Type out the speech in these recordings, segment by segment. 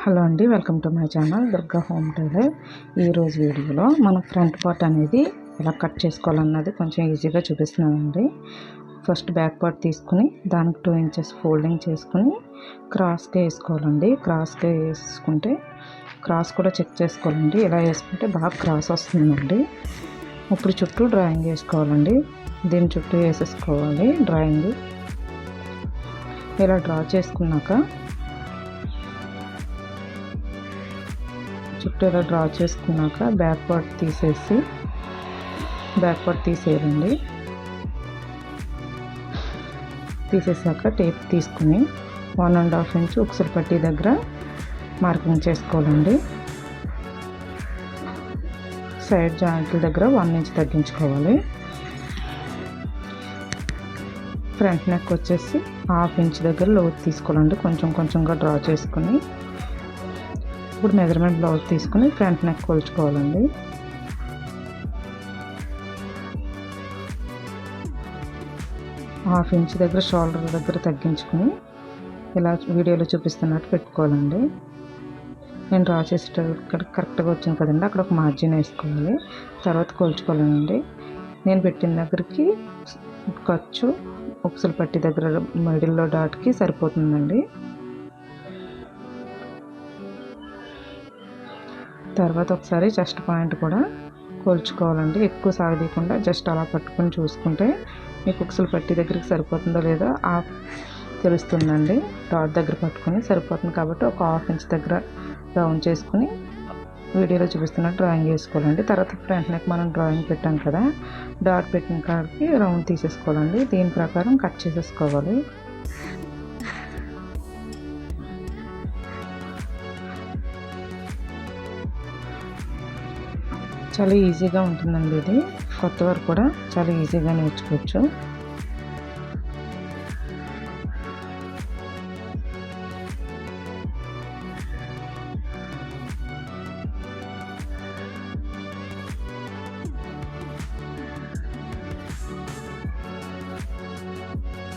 Hello అండి, welcome to my channel Durga home tailor. ఈరోజు వీడియోలో మనం ఫ్రంట్ పార్ట్ అనేది ఎలా కట్ చేసుకోవాలన్నది కొంచెం ఈజీగా చూపిస్తున్నానండి. ఫస్ట్ బ్యాక్ పార్ట్ తీసుకుని దానికి 2 ఇంచెస్ ఫోల్డింగ్ చేసుకుని క్రాస్గా వేసుకోవాలండి. క్రాస్గా వేసుకుంటే క్రాస్ కూడా చెక్ చేసుకోవాలండి. ఇలా వేసుకుంటే బాగా క్రాస్ వస్తుందండి. ఇప్పుడు చుట్టూ డ్రాయింగ్ వేసుకోవాలండి. దీని చుట్టూ వేసేసుకోవాలి డ్రాయింగ్. ఇలా డ్రా చేసుకున్నాక చుట్టూ ఇలా డ్రా చేసుకున్నాక బ్యాక్ పార్ట్ తీసేయాలండి. తీసేసాక టేప్ తీసుకుని 1.5 ఇంచ్ ఉక్సుల పట్టీ దగ్గర మార్కింగ్ చేసుకోవాలండి. సైడ్ జాయింట్ల దగ్గర 1 ఇంచ్ తగ్గించుకోవాలి. ఫ్రంట్ నెక్ వచ్చేసి 1/2 ఇంచ్ దగ్గర లోతు తీసుకోవాలండి. కొంచెంగా డ్రా చేసుకుని ఇప్పుడు మెజర్మెంట్ బ్లౌజ్ తీసుకుని ఫ్రంట్ నెక్ కొలుచుకోవాలండి. హాఫ్ ఇంచ్ దగ్గర షోల్డర్ దగ్గర తగ్గించుకుని ఇలా వీడియోలో చూపిస్తున్నట్టు పెట్టుకోవాలండి. నేను డ్రా చేసేటప్పుడు కరెక్ట్గా వచ్చింది కదండి, అక్కడ ఒక మార్జిన్ వేసుకోవాలి. తర్వాత కొలుచుకోవాలండి. నేను పెట్టిన దగ్గరికి ఖర్చు ఉక్సుల పట్టీ దగ్గర మిడిల్లో డాట్కి సరిపోతుందండి. తర్వాత ఒకసారి చెస్ట్ పాయింట్ కూడా కొలుచుకోవాలండి. ఎక్కువ సాగదీయకుండా జస్ట్ అలా పట్టుకొని చూసుకుంటే మీకు ఉక్సుల పట్టీ దగ్గరికి సరిపోతుందో లేదో తెలుస్తుందండి. డాట్ దగ్గర పట్టుకొని సరిపోతుంది కాబట్టి ఒక 1/2 ఇంచ్ దగ్గర రౌండ్ చేసుకుని వీడియోలో చూపిస్తున్నట్టు డ్రాయింగ్ వేసుకోవాలండి. తర్వాత ఫ్రంట్ నెక్ మనం డ్రాయింగ్ పెట్టాం కదా, డాట్ పెట్టిన కాడికి రౌండ్ తీసేసుకోవాలండి. దీని ప్రకారం కట్ చేసేసుకోవాలి. చాలా ఈజీగా ఉంటుందండి. ఇది కొత్త వారు కూడా చాలా ఈజీగా నేర్చుకోవచ్చు.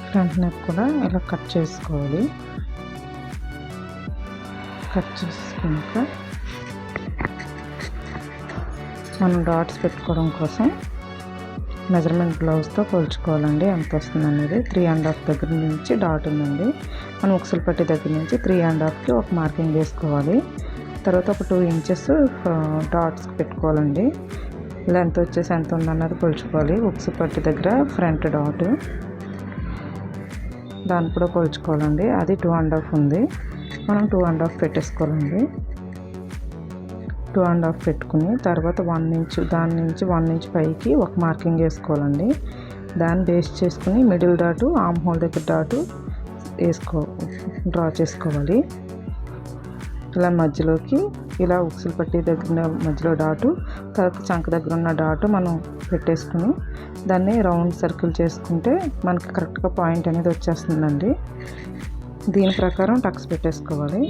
ఫ్రంట్ నెక్ కూడా ఇలా కట్ చేసుకోవాలి. కట్ చేసుకున్నాక మనం డాట్స్ పెట్టుకోవడం కోసం మెజర్మెంట్ బ్లౌజ్తో కొలుచుకోవాలండి. ఎంత వస్తుంది అనేది 3.5 దగ్గర నుంచి డాట్ ఉందండి. మనం ఉక్సుల పట్టీ దగ్గర నుంచి 3.5కి ఒక మార్కింగ్ వేసుకోవాలి. తర్వాత ఒక 2 ఇంచెస్ డాట్స్ పెట్టుకోవాలండి. లెంత్ వచ్చేసి ఎంత ఉందన్నది కొలుచుకోవాలి. ఉక్సుల పట్టీ దగ్గర ఫ్రంట్ డాట్ దాన్ని కూడా కొలుచుకోవాలండి. అది 2.5 ఉంది. మనం 2.5 పెట్టేసుకోవాలండి. 2.5 పెట్టుకుని తర్వాత 1 ఇంచ్ దాని నుంచి 1 ఇంచ్ పైకి ఒక మార్కింగ్ వేసుకోవాలండి. దాన్ని బేస్ చేసుకుని మిడిల్ డాటు ఆర్మ్ హోల్ దగ్గర డాటు డ్రా చేసుకోవాలి. ఇలా మధ్యలోకి ఇలా ఉక్సుల పట్టీ దగ్గర మధ్యలో డాటు, తర్వాత చంక దగ్గర ఉన్న డాటు మనం పెట్టేసుకుని దాన్ని రౌండ్ సర్కిల్ చేసుకుంటే మనకి కరెక్ట్గా పాయింట్ అనేది వచ్చేస్తుందండి. దీని ప్రకారం టక్స్ పెట్టేసుకోవాలి.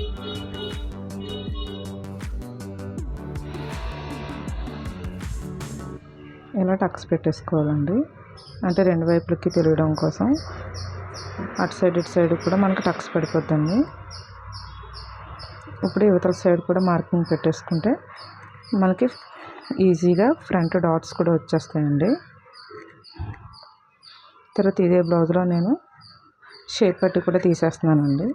ఇలా టక్స్ పెట్టేసుకోవాలండి. అంటే 2 వైపులకి తిరగడం కోసం. అటు సైడ్ ఇటు సైడ్ కూడా మనకి టక్స్ పడిపోతుంది. ఇప్పుడు యువతల సైడ్ కూడా మార్కింగ్ పెట్టేసుకుంటే మనకి ఈజీగా ఫ్రంట్ డాట్స్ కూడా వచ్చేస్తాయండి. తర్వాత ఇదే బ్లౌజ్లో నేను షేప్ పట్టి కూడా తీసేస్తున్నానండి.